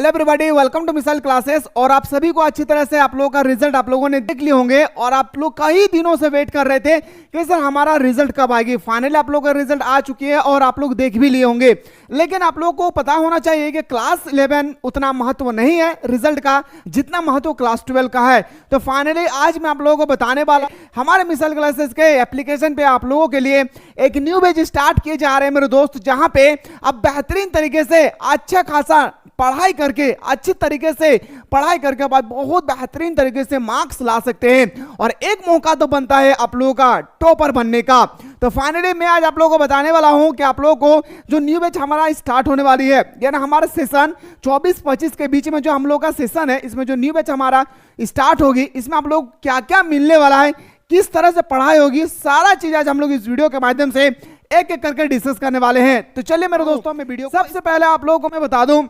Hello everybody, welcome to missile classes. और आप सभी को अच्छी तरह से आप लोगों का रिजल्ट आप लोगों ने देख लिए होंगे और आप लोग कई दिनों से वेट कर रहे थे कि सर हमारा रिजल्ट कब आएगी। फाइनली आप लोगों का रिजल्ट आ चुकी है और आप लोग देख भी लिए होंगे। लेकिन आप लोगों को पता होना चाहिए कि क्लास 11 उतना महत्व नहीं है रिजल्ट का जितना महत्व क्लास 12 का है। तो फाइनली आज मैं आप लोगों को बताने वाला हमारे मिसाइल क्लासेस के एप्लीकेशन पे आप लोगों के लिए एक न्यू बैच स्टार्ट किए जा रहे हैं मेरे दोस्त, जहां पे आप बेहतरीन तरीके से अच्छा खासा पढ़ाई करके अच्छी तरीके से पढ़ाई करके बाद बहुत बेहतरीन तरीके से मार्क्स ला सकते हैं और एक मौका तो बनता है आप लोगों का टॉपर बनने का। तो फाइनली मैं आज आप लोगों को बताने वाला हूं कि आप लोगों को जो न्यू बैच हमारा स्टार्ट होने वाली है, यानी हमारा सेशन 24-25 के बीच में जो हम लोग का सेशन है, इसमें जो न्यू बैच हमारा स्टार्ट होगी, इसमें आप लोग क्या क्या मिलने वाला है, किस तरह से पढ़ाई होगी, सारा चीज आज हम लोग इस वीडियो के माध्यम से एक एक करके डिस्कस करने वाले हैं। तो चलिए मेरे दोस्तों, मैं वीडियो सबसे पहले आप लोगों को मैं बता दूं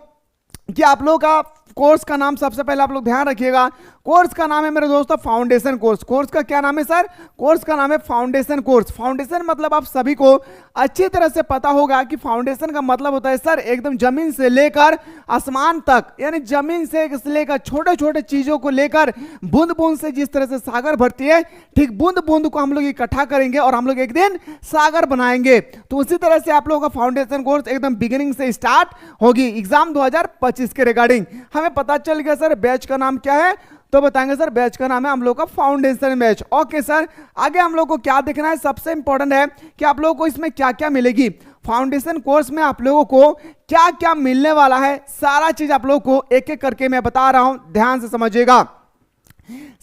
कि आप लोगों का कोर्स का नाम सबसे पहले आप लोग ध्यान रखिएगा। कोर्स का नाम है मेरे दोस्तों फाउंडेशन कोर्स। कोर्स का क्या नाम है सर? कोर्स का नाम है फाउंडेशन कोर्स। फाउंडेशन मतलब आप सभी को अच्छी तरह से पता होगा कि फाउंडेशन का मतलब होता है सर एकदम जमीन से लेकर आसमान तक, यानी जमीन से लेकर छोटे छोटे चीजों को लेकर बूंद बूंद से जिस तरह से सागर भरती है, ठीक बूंद बूंद को हम लोग इकट्ठा करेंगे और हम लोग एक दिन सागर बनाएंगे। तो उसी तरह से आप लोगों का फाउंडेशन कोर्स एकदम बिगिनिंग से स्टार्ट होगी एग्जाम 2025 के रिगार्डिंग। हमें पता चल गया सर बैच का नाम क्या है, तो बताएंगे सर बैच का नाम है हम लोग का फाउंडेशन बैच। ओके सर, आगे हम लोग को क्या देखना है, सबसे इंपॉर्टेंट है कि आप लोगों को इसमें क्या क्या मिलेगी। फाउंडेशन कोर्स में आप लोगों को क्या क्या मिलने वाला है, सारा चीज आप लोगों को एक एक करके मैं बता रहा हूं, ध्यान से समझिएगा।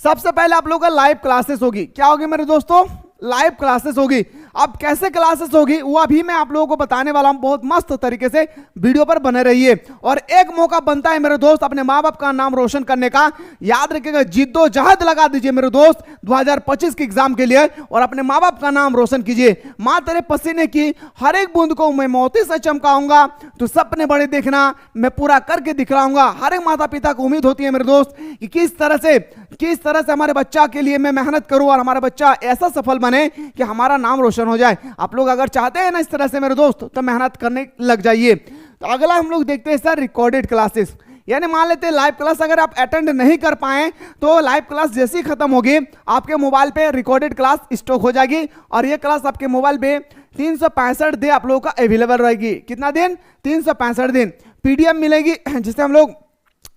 सबसे पहले आप लोगों का लाइव क्लासेस होगी। क्या होगी मेरे दोस्तों? लाइव क्लासेस होगी। अब कैसे क्लासेस होगी वो अभी मैं आप लोगों को बताने वाला हूं, बहुत मस्त तरीके से वीडियो पर बने रहिए। और एक मौका बनता है मेरे दोस्त अपने माँ बाप का नाम रोशन करने का, याद रखिएगा, जिद्दोजहद लगा दीजिए मेरे दोस्त 2025 के एग्जाम के लिए और अपने माँ बाप का नाम रोशन कीजिए। माँ तेरे पसीने की हर एक बूंद को मैं मोती से चमकाऊंगा, तो सपने बड़े देखना मैं पूरा करके दिखलाऊंगा। हर एक माता पिता को उम्मीद होती है मेरे दोस्त कि किस तरह से हमारे बच्चा के लिए मैं मेहनत करूं और हमारा बच्चा ऐसा सफल बने कि हमारा नाम रोशन हो जाए। आप लोग अगर चाहते हैं ना इस तरह से मेरे दोस्त, तो मेहनत करने लग जाइए। तो अगला हम लोग देखते हैं सर रिकॉर्डेड क्लासेस। यानी मान लेते हैं लाइव क्लास अगर आप अटेंड नहीं कर पाए तो लाइव क्लास जैसी खत्म होगी आपके मोबाइल पे रिकॉर्डेड क्लास स्टॉक हो जाएगी और ये क्लास आपके मोबाइल पे 365 दिन आप लोगों का अवेलेबल रहेगी। कितना दिन? 365 दिन। पीडीएफ मिलेगी जिसे हम लोग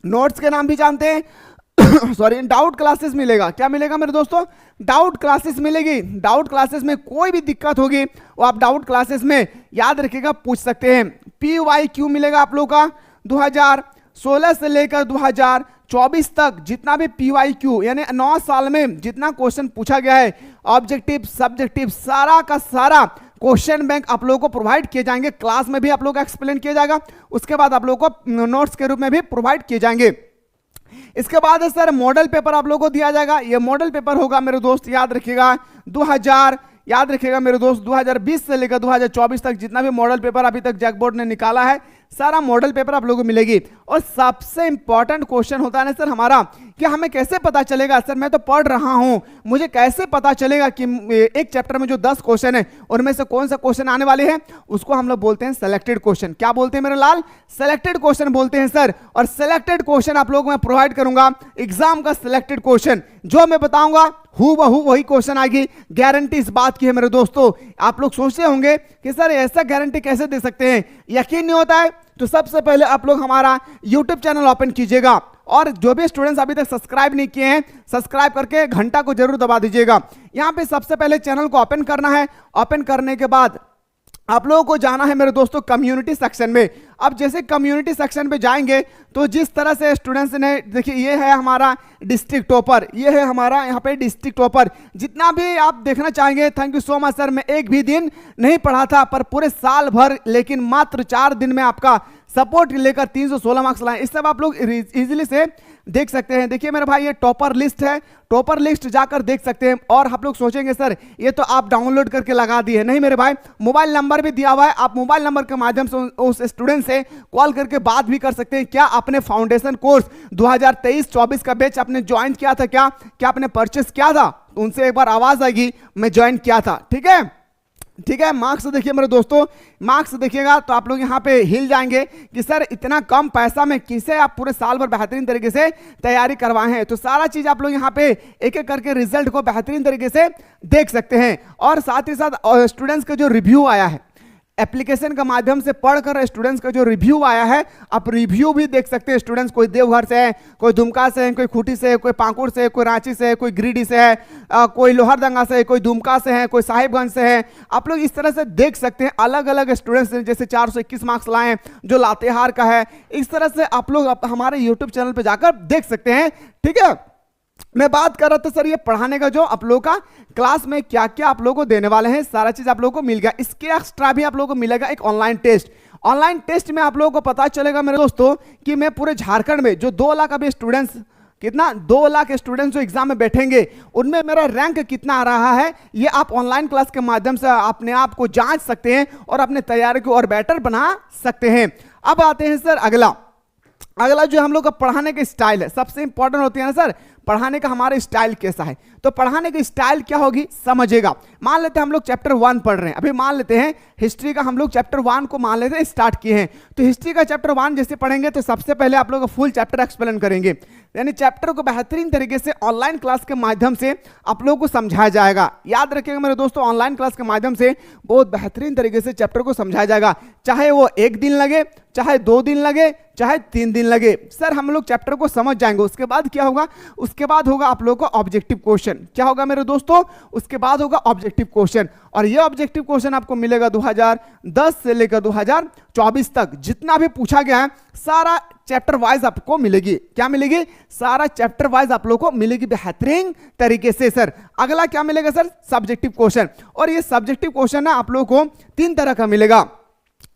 नोट्स के नाम भी जानते हैं सॉरी, डाउट क्लासेस मिलेगा। क्या मिलेगा मेरे दोस्तों? डाउट क्लासेस मिलेगी। डाउट क्लासेस में कोई भी दिक्कत होगी वो आप डाउट क्लासेस में याद रखिएगा पूछ सकते हैं। PYQ मिलेगा आप लोगों का 2016 से लेकर 2024 तक जितना भी PYQ यानी 9 साल में जितना क्वेश्चन पूछा गया है, ऑब्जेक्टिव सब्जेक्टिव सारा का सारा क्वेश्चन बैंक आप लोगों को प्रोवाइड किए जाएंगे। क्लास में भी आप लोगों को एक्सप्लेन किया जाएगा, उसके बाद आप लोगों को नोट्स के रूप में भी प्रोवाइड किए जाएंगे। इसके बाद सर मॉडल पेपर आप लोगों को दिया जाएगा। ये मॉडल पेपर होगा मेरे दोस्त, याद रखिएगा 2020 से लेकर 2024 तक जितना भी मॉडल पेपर अभी तक जैक बोर्ड ने निकाला है, सारा मॉडल पेपर आप लोगों को मिलेगी। और सबसे इंपॉर्टेंट क्वेश्चन होता है ना सर हमारा कि हमें कैसे पता चलेगा सर मैं तो पढ़ रहा हूं, मुझे कैसे पता चलेगा कि एक चैप्टर में जो 10 क्वेश्चन है उनमें से कौन सा क्वेश्चन आने वाले हैं, उसको हम लोग बोलते हैं सिलेक्टेड क्वेश्चन। क्या बोलते हैं मेरे लाल? सिलेक्टेड क्वेश्चन बोलते हैं सर। और सिलेक्टेड क्वेश्चन आप लोगों को मैं प्रोवाइड करूंगा एग्जाम का सिलेक्टेड क्वेश्चन, जो मैं बताऊंगा हूबहू वही क्वेश्चन आएगी। गारंटी इस बात की है मेरे दोस्तों। आप लोग सोचते होंगे कि सर ऐसा गारंटी कैसे दे सकते हैं, यकीन नहीं होता है? तो सबसे पहले आप लोग हमारा YouTube चैनल ओपन कीजिएगा और जो भी स्टूडेंट्स अभी तक सब्सक्राइब नहीं किए हैं, सब्सक्राइब करके घंटा को जरूर दबा दीजिएगा। यहां पे सबसे पहले चैनल को ओपन करना है। ओपन करने के बाद आप लोगों को जाना है मेरे दोस्तों कम्युनिटी सेक्शन में। अब जैसे कम्युनिटी सेक्शन पे जाएंगे तो जिस तरह से स्टूडेंट्स ने, देखिए ये है हमारा डिस्ट्रिक्ट टॉपर, ये है हमारा यहाँ पे डिस्ट्रिक्ट टॉपर। जितना भी आप देखना चाहेंगे, thank you so much sir. मैं एक भी दिन नहीं पढ़ा था पर पूरे साल भर, लेकिन मात्र 4 दिन में आपका सपोर्ट लेकर 316 मार्क्स लाए। इस सब आप लोग इजीली से देख सकते हैं। देखिए मेरे भाई ये टॉपर लिस्ट है, टॉपर लिस्ट जाकर देख सकते हैं। और आप लोग सोचेंगे सर ये तो आप डाउनलोड करके लगा दिए, नहीं मेरे भाई, मोबाइल नंबर भी दिया हुआ है। आप मोबाइल नंबर के माध्यम से उस स्टूडेंट से कॉल करके बात भी कर सकते हैं। क्या आपने फाउंडेशन कोर्स 2023-24 का बैच आपने ज्वाइन किया था? क्या आपने परचेस किया था? उनसे एक बार आवाज आएगी मैं ज्वाइन किया था, ठीक है। ठीक है। मार्क्स देखिए मेरे दोस्तों, मार्क्स देखिएगा तो आप लोग यहाँ पे हिल जाएंगे कि सर इतना कम पैसा में किसे आप पूरे साल भर बेहतरीन तरीके से तैयारी करवाए हैं। तो सारा चीज आप लोग यहाँ पे एक एक करके रिजल्ट को बेहतरीन तरीके से देख सकते हैं। और साथ ही साथ स्टूडेंट्स का जो रिव्यू आया है एप्लीकेशन के माध्यम से पढ़कर, स्टूडेंट्स का जो रिव्यू आया है आप रिव्यू भी देख सकते हैं। स्टूडेंट्स कोई देवघर से है, कोई दुमका से है, कोई खूंटी से है, कोई पाकुड़ से है, कोई रांची से है, कोई गिरिडीह से है, कोई लोहरदंगा से है, कोई दुमका से है, कोई साहिबगंज से है। आप लोग इस तरह से देख सकते हैं अलग अलग स्टूडेंट्स जैसे 421 मार्क्स लाए हैं जो लातेहार का है। इस तरह से आप लोग हमारे यूट्यूब चैनल पर जाकर देख सकते हैं। ठीक है, मैं बात कर रहा था सर ये पढ़ाने का जो आप लोगों का क्लास में क्या क्या आप लोगों को देने वाले हैं, सारा चीज आप लोगों को मिल गया। इसके एक्स्ट्रा भी आप लोगों को मिलेगा एक ऑनलाइन टेस्ट। ऑनलाइन टेस्ट में आप लोगों को पता चलेगा मेरे दोस्तों कि मैं पूरे झारखंड में जो 2 लाख अभी स्टूडेंट्स, कितना 2 लाख स्टूडेंट्स जो एग्जाम में बैठेंगे उनमें मेरा रैंक कितना आ रहा है ये आप ऑनलाइन क्लास के माध्यम से अपने आप को जांच सकते हैं और अपने तैयारी को और बेटर बना सकते हैं। अब आते हैं सर अगला जो हम लोग का पढ़ाने का स्टाइल है, सबसे इंपॉर्टेंट होती है ना सर पढ़ाने का हमारा स्टाइल कैसा है। तो पढ़ाने की स्टाइल क्या होगी समझिएगा। मान लेते हैं हम लोग चैप्टर 1 पढ़ रहे हैं, अभी मान लेते हैं हिस्ट्री का हम लोग चैप्टर 1 को मान लेते हैं स्टार्ट किए हैं। तो हिस्ट्री का चैप्टर 1 जैसे पढ़ेंगे तो सबसे पहले आप लोग फुल चैप्टर एक्सप्लेन करेंगे, यानी चैप्टर को बेहतरीन तरीके से ऑनलाइन क्लास के माध्यम से आप लोगों को समझाया जाएगा। याद रखिएगा मेरे दोस्तों, ऑनलाइन क्लास के माध्यम से बहुत बेहतरीन तरीके से चैप्टर को समझाया जाएगा, चाहे वो 1 दिन लगे, चाहे 2 दिन लगे, चाहे 3 दिन लगे, सर हम लोग चैप्टर को समझ जाएंगे। उसके बाद क्या होगा, उसके बाद होगा आप लोगों को ऑब्जेक्टिव क्वेश्चन। क्या होगा मेरे दोस्तों, उसके बाद होगा ऑब्जेक्टिव क्वेश्चन। और ये ऑब्जेक्टिव क्वेश्चन आपको मिलेगा 2010 से लेकर 2024 तक जितना भी पूछा गया है सारा चैप्टर वाइज आपको मिलेगी। क्या मिलेगी, सारा चैप्टर वाइज आप लोगों को मिलेगी बेहतरीन तरीके से। सर अगला क्या मिलेगा सर, सब्जेक्टिव क्वेश्चन। और ये सब्जेक्टिव क्वेश्चन ना आप लोगों को 3 तरह का मिलेगा,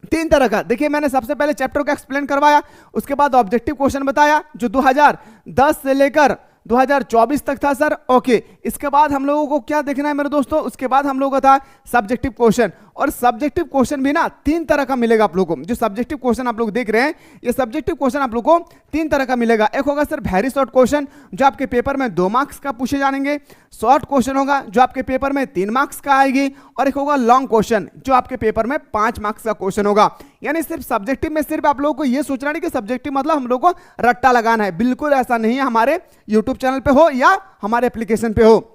3 तरह का। देखिए मैंने सबसे पहले चैप्टर को एक्सप्लेन करवाया, उसके बाद ऑब्जेक्टिव क्वेश्चन बताया जो 2010 से लेकर 2024 तक था सर। ओके, इसके बाद हम लोगों को क्या देखना है मेरे दोस्तों, उसके बाद हम लोगों का था सब्जेक्टिव क्वेश्चन। और सब्जेक्टिव क्वेश्चन भी ना 3 तरह का मिलेगा आप लोगों को। जो सब्जेक्टिव क्वेश्चन आप लोग देख रहे हैं ये सब्जेक्टिव क्वेश्चन आप लोगों को 3 तरह का मिलेगा। एक होगा सर वेरी शॉर्ट क्वेश्चन जो आपके पेपर में 2 मार्क्स का पूछे जाएंगे, शॉर्ट क्वेश्चन होगा जो आपके पेपर में 3 मार्क्स का आएगी, और एक होगा लॉन्ग क्वेश्चन जो आपके पेपर में 5 मार्क्स का क्वेश्चन होगा। यानी सिर्फ सब्जेक्टिव में सिर्फ आप लोगों को ये सोचना नहीं कि सब्जेक्टिव मतलब हम लोग को रट्टा लगाना है, बिल्कुल ऐसा नहीं है। हमारे यूट्यूब चैनल पे हो या हमारे एप्लीकेशन पे हो।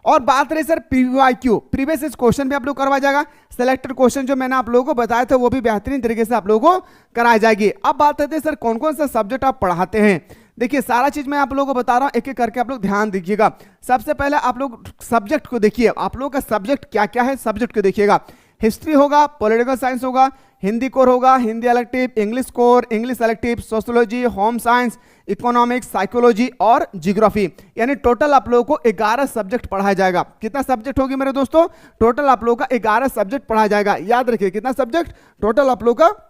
और बात रही सर पीवाईक्यू, प्रीवियस क्वेश्चन भी आप लोग करवाया जाएगा। सिलेक्टेड क्वेश्चन जो मैंने आप लोगों को बताया था वो भी बेहतरीन तरीके से आप लोगों को कराई जाएगी। अब बात करते हैं सर कौन कौन सा सब्जेक्ट आप पढ़ाते हैं। देखिए सारा चीज मैं आप लोगों को बता रहा हूं, एक एक करके आप लोग ध्यान दीजिएगा। सबसे पहले आप लोग सब्जेक्ट को देखिए, आप लोगों का सब्जेक्ट क्या क्या है सब्जेक्ट को देखिएगा। हिस्ट्री होगा, पॉलिटिकल साइंस होगा, हिंदी कोर होगा, Hindi elective, English core, English elective, sociology, home science, economics, psychology और ज्योग्राफी। यानी टोटल आप लोगों को 11 सब्जेक्ट पढ़ाया जाएगा। कितना सब्जेक्ट होगी मेरे दोस्तों, टोटल आप लोगों का 11 सब्जेक्ट पढ़ाया जाएगा। याद रखिए कितना सब्जेक्ट, टोटल आप लोगों का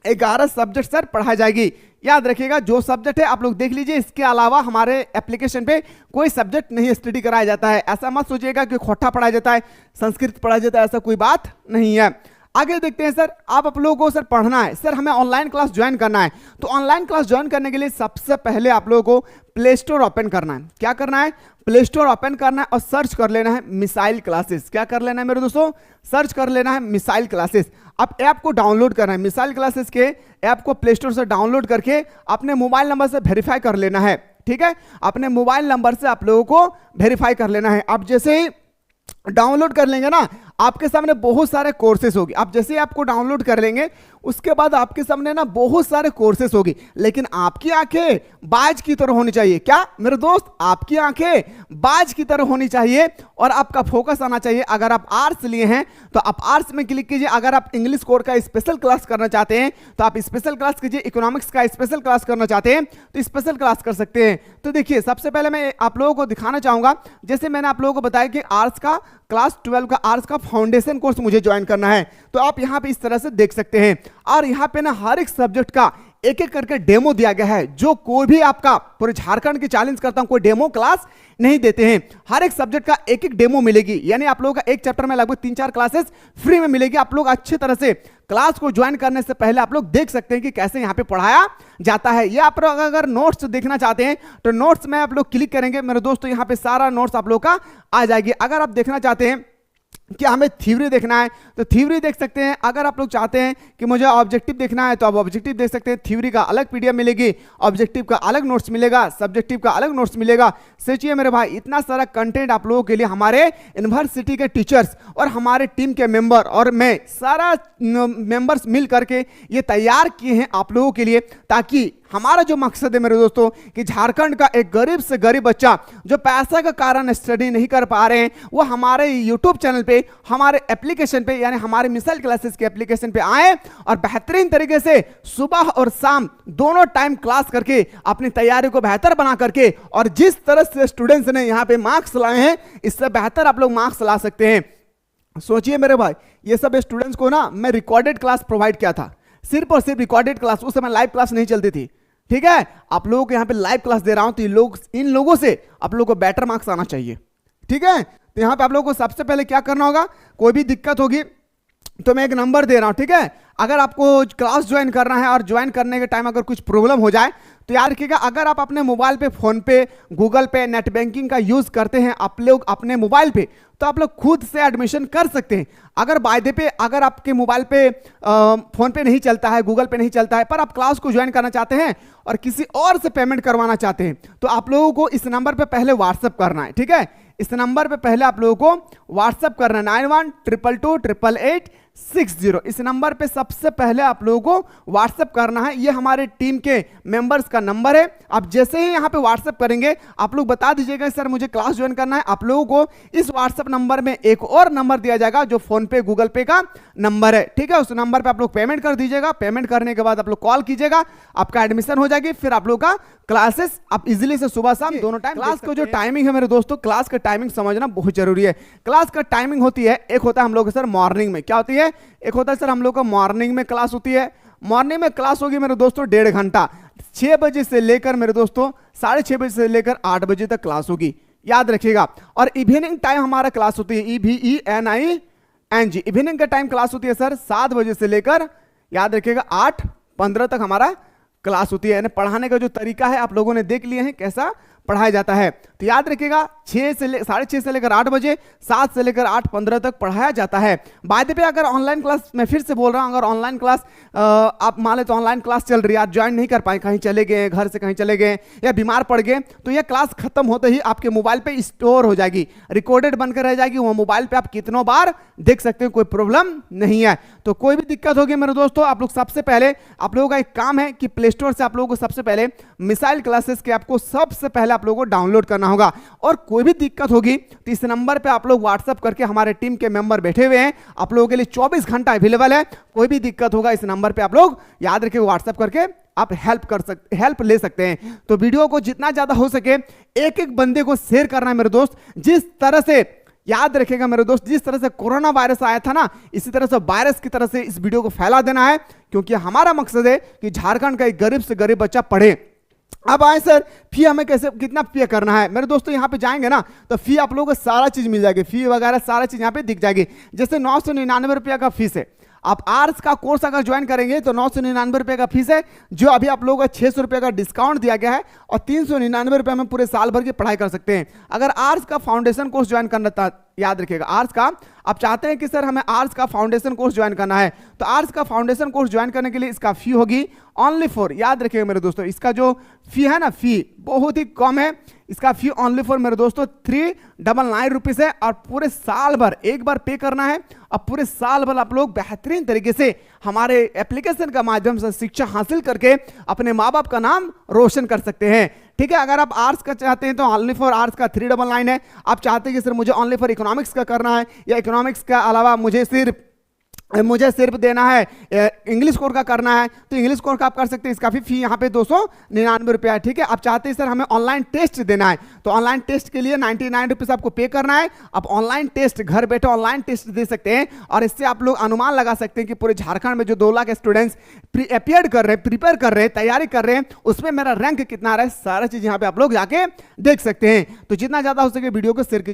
11 सब्जेक्ट सर पढ़ाई जाएगी। याद रखिएगा जो सब्जेक्ट है आप लोग देख लीजिए, इसके अलावा हमारे एप्लीकेशन पे कोई सब्जेक्ट नहीं स्टडी कराया जाता है। ऐसा मत सोचिएगा कि खोटा पढ़ाया जाता है, संस्कृत पढ़ाया जाता है, ऐसा कोई बात नहीं है। आगे देखते हैं सर, आप लोगों को सर पढ़ना है, सर हमें ऑनलाइन क्लास ज्वाइन करना है। तो ऑनलाइन क्लास ज्वाइन करने के लिए सबसे पहले आप लोगों को प्ले स्टोर ओपन करना है। क्या करना है, प्ले स्टोर ओपन करना है और सर्च कर लेना है मिसाइल क्लासेस। क्या कर लेना है मेरे दोस्तों, सर्च कर लेना है मिसाइल क्लासेस। अब ऐप को डाउनलोड करना है, मिसाइल क्लासेस के ऐप को प्ले स्टोर से डाउनलोड करके अपने मोबाइल नंबर से वेरीफाई कर लेना है। ठीक है, अपने मोबाइल नंबर से आप लोगों को वेरीफाई कर लेना है। अब जैसे ही डाउनलोड कर लेंगे ना आपके सामने बहुत सारे कोर्सेस होगी। आप जैसे आपको डाउनलोड कर लेंगे उसके बाद आपके सामने ना बहुत सारे कोर्सेस होगी, लेकिन आपकी आंखें बाज की तरह होनी चाहिए। क्या मेरे दोस्त, आपकी आंखें बाज की तरह होनी चाहिए और आपका फोकस आना चाहिए। अगर आप आर्ट्स लिए हैं तो आप आर्ट्स में क्लिक कीजिए। अगर आप इंग्लिश कोर का स्पेशल क्लास करना चाहते हैं तो आप स्पेशल क्लास कीजिए। इकोनॉमिक्स का स्पेशल क्लास करना चाहते हैं तो स्पेशल क्लास कर सकते हैं। तो देखिए सबसे पहले मैं आप लोगों को दिखाना चाहूंगा, जैसे मैंने आप लोगों को बताया कि आर्ट्स का क्लास 12 का आर्ट्स का फाउंडेशन कोर्स मुझे ज्वाइन करना है, तो आप यहां पे इस तरह से देख सकते हैं। और यहां पे ना हर एक सब्जेक्ट का एक एक करके डेमो दिया गया है, जो कोई भी आपका पूरे झारखंड की चैलेंज करता हूं कोई डेमो क्लास नहीं देते हैं। हर एक सब्जेक्ट का एक एक डेमो मिलेगी, यानी आप लोगों का एक चैप्टर में लगभग 3-4 क्लासेस फ्री में मिलेगी। आप लोग अच्छी तरह से क्लास को ज्वाइन करने से पहले आप लोग देख सकते हैं कि कैसे यहाँ पे पढ़ाया जाता है। ये आप लोग अगर नोट्स देखना चाहते हैं तो नोट्स में आप लोग क्लिक करेंगे मेरे दोस्तों, यहाँ पे सारा नोट्स आप लोग का आ जाएगी। अगर आप देखना चाहते हैं कि हमें थ्योरी देखना है तो थ्योरी देख सकते हैं। अगर आप लोग चाहते हैं कि मुझे ऑब्जेक्टिव देखना है तो आप ऑब्जेक्टिव देख सकते हैं। थ्योरी का अलग पीडीएफ मिलेगी, ऑब्जेक्टिव का अलग नोट्स मिलेगा, सब्जेक्टिव का अलग नोट्स मिलेगा। सोचिए मेरे भाई, इतना सारा कंटेंट आप लोगों के लिए हमारे यूनिवर्सिटी के टीचर्स और हमारे टीम के मेंबर और मैं सारा मेंबर्स मिल करके ये तैयार किए हैं आप लोगों के लिए, ताकि हमारा जो मकसद है मेरे दोस्तों कि झारखंड का एक गरीब से गरीब बच्चा जो पैसा का कारण स्टडी नहीं कर पा रहे हैं, वो हमारे यूट्यूब चैनल पे, हमारे एप्लीकेशन पे, यानी हमारे मिसाइल क्लासेस के एप्लीकेशन पे आए और बेहतरीन तरीके से सुबह और शाम दोनों टाइम क्लास करके अपनी तैयारी को बेहतर बना करके, और जिस तरह से स्टूडेंट्स ने यहाँ पे मार्क्स लाए हैं इससे बेहतर आप लोग मार्क्स ला सकते हैं। सोचिए मेरे भाई, ये सब स्टूडेंट्स को ना मैं रिकॉर्डेड क्लास प्रोवाइड किया था, सिर्फ और सिर्फ रिकॉर्डेड क्लास। उस समय लाइव क्लास नहीं चलती थी, ठीक है। आप लोगों को यहाँ पे लाइव क्लास दे रहा हूं तो इन लोगों से आप लोगों को बेटर मार्क्स आना चाहिए, ठीक है। तो यहाँ पे आप लोगों को सबसे पहले क्या करना होगा, कोई भी दिक्कत होगी तो मैं एक नंबर दे रहा हूं, ठीक है। अगर आपको क्लास ज्वाइन करना है और ज्वाइन करने के टाइम अगर कुछ प्रॉब्लम हो जाए तो याद रखिएगा, अगर आप अपने मोबाइल पे, फोन पे, गूगल पे, नेट बैंकिंग का यूज करते हैं आप लोग अपने मोबाइल पे, तो आप लोग खुद से एडमिशन कर सकते हैं। अगर बाय पे अगर आपके मोबाइल पे फोन पे नहीं चलता है, गूगल पे नहीं चलता है, पर आप क्लास को ज्वाइन करना चाहते हैं और किसी और से पेमेंट करवाना चाहते हैं, तो आप लोगों को इस नंबर पे पहले व्हाट्सअप करना है, ठीक है। इस नंबर पे पहले आप लोगों को व्हाट्सअप करना है 9122288860। इस नंबर पे सबसे पहले आप लोगों को व्हाट्सअप करना है। ये हमारे टीम के मेंबर्स का नंबर है। आप जैसे ही यहाँ पे व्हाट्सअप करेंगे आप लोग बता दीजिएगा सर मुझे क्लास ज्वाइन करना है। आप लोगों को इस व्हाट्सएप नंबर में एक और नंबर दिया जाएगा जो फोन पे, गूगल पे का नंबर है, ठीक है। उस नंबर पे आप लोग पेमेंट कर दीजिएगा। पेमेंट करने के बाद आप लोग कॉल कीजिएगा, आपका एडमिशन हो जाएगी। फिर आप लोग का क्लासेस आप इजीली से सुबह शाम दोनों टाइम क्लास का जो टाइमिंग है मेरे दोस्तों, क्लास का टाइमिंग समझना बहुत जरूरी है। क्लास का टाइमिंग होती है, एक होता है हम लोग सर मॉर्निंग में, क्या होती है, एक होता है सर हम लोग का मॉर्निंग में क्लास होती है। मॉर्निंग में क्लास होगी मेरे दोस्तों 1.5 घंटा, 6 बजे से लेकर मेरे दोस्तों 6:30 बजे से लेकर 8 बजे तक क्लास होगी, याद रखिएगा। और इवनिंग टाइम हमारा क्लास होती है EVENING, इवनिंग का टाइम क्लास होती है सर 7 बजे से लेकर, याद रखिएगा 8:15 तक हमारा क्लास होती है। यानी पढ़ाने का जो तरीका है आप लोगों ने देख लिए हैं कैसा पढ़ाया जाता है। तो याद रखिएगा 6:30 से लेकर 8 बजे, 7 से लेकर 8:15 तक पढ़ाया जाता है। बाद पे अगर ऑनलाइन क्लास, मैं फिर से बोल रहा हूं, अगर ऑनलाइन क्लास आप मान ले तो ऑनलाइन क्लास चल रही है, आप ज्वाइन नहीं कर पाए, कहीं चले गए, घर से कहीं चले गए या बीमार पड़ गए, तो यह क्लास खत्म होते ही आपके मोबाइल पे स्टोर हो जाएगी, रिकॉर्डेड बनकर रह जाएगी। वो मोबाइल पे आप कितनों बार देख सकते हैं, कोई प्रॉब्लम नहीं है। तो कोई भी दिक्कत होगी मेरे दोस्तों, आप लोग सबसे पहले, आप लोगों का एक काम है कि प्ले स्टोर से आप लोगों को सबसे पहले मिसाइल क्लासेस के आपको सबसे पहले आप लोगों को डाउनलोड करना होगा। और कोई भी दिक्कत होगी तो इस नंबर पे आप लोग व्हाट्सएप करके, हमारे टीम के मेंबर बैठे हुए हैं, आप लोगों के लिए 24 घंटा अवेलेबल है। कोई भी दिक्कत होगा इस नंबर पे आप लोग याद रखिए व्हाट्सएप करके आप हेल्प ले सकते हैं। तो वीडियो को जितना ज्यादा हो सके एक एक बंदे को शेयर करना है मेरे दोस्त। जिस तरह से याद रखेगा मेरे दोस्त, जिस तरह से कोरोना वायरस आया था ना, इसी तरह से वायरस की तरह से इस वीडियो को फैला देना है, क्योंकि हमारा मकसद है कि झारखंड का एक गरीब से गरीब बच्चा पढ़े। अब आए सर फी हमें कैसे, कितना पे करना है मेरे दोस्तों, यहाँ पे जाएंगे ना तो फी आप लोगों को सारा चीज मिल जाएगी, फी वगैरह सारा चीज यहाँ पे दिख जाएगी। जैसे 999 रुपया का फीस है। आप आर्ट्स का कोर्स अगर ज्वाइन करेंगे तो 999 रुपये का फीस है, जो अभी आप लोगों को 600 रुपये का डिस्काउंट दिया गया है, और 399 रुपये में पूरे साल भर की पढ़ाई कर सकते हैं। अगर आर्ट्स का फाउंडेशन कोर्स ज्वाइन करना था, याद रखिएगा आर्ट्स का, आप चाहते हैं कि सर हमें आर्ट्स का फाउंडेशन कोर्स ज्वाइन करना है, तो आर्ट्स का फाउंडेशन कोर्स ज्वाइन करने के लिए इसका फी होगी ओनली फॉर, याद रखिएगा मेरे दोस्तों, इसका जो फी है ना, फी बहुत ही कम है। इसका फी ओनली फॉर मेरे दोस्तों 399 रुपीज है, और पूरे साल भर एक बार पे करना है। अब पूरे साल भर आप लोग बेहतरीन तरीके से हमारे एप्लीकेशन का माध्यम से शिक्षा हासिल करके अपने माँ बाप का नाम रोशन कर सकते हैं, ठीक है। अगर आप आर्ट्स का चाहते हैं तो ओनली फॉर आर्ट्स का 399 है। आप चाहते हैं कि सर मुझे ओनली फॉर इकोनॉमिक्स का करना है, या इकोनॉमिक्स का अलावा मुझे सिर्फ देना है इंग्लिश कोर्स का करना है, तो इंग्लिश कोर्स का आप कर सकते हैं। इसका भी फी यहाँ पे 299 रुपया है, ठीक है। आप चाहते हैं सर हमें ऑनलाइन टेस्ट देना है, तो ऑनलाइन टेस्ट के लिए 99 रुपीज आपको पे करना है। आप ऑनलाइन टेस्ट घर बैठे ऑनलाइन टेस्ट दे सकते हैं, और इससे आप लोग अनुमान लगा सकते हैं कि पूरे झारखंड में जो 2 लाख स्टूडेंट्स अपियर कर रहे हैं, प्रिपेयर कर रहे हैं, तैयारी कर रहे हैं, उसमें मेरा रैंक कितना रहा है, सारा चीज यहाँ पे आप लोग जाके देख सकते हैं। तो जितना ज्यादा हो सके वीडियो को शेयर कीजिए।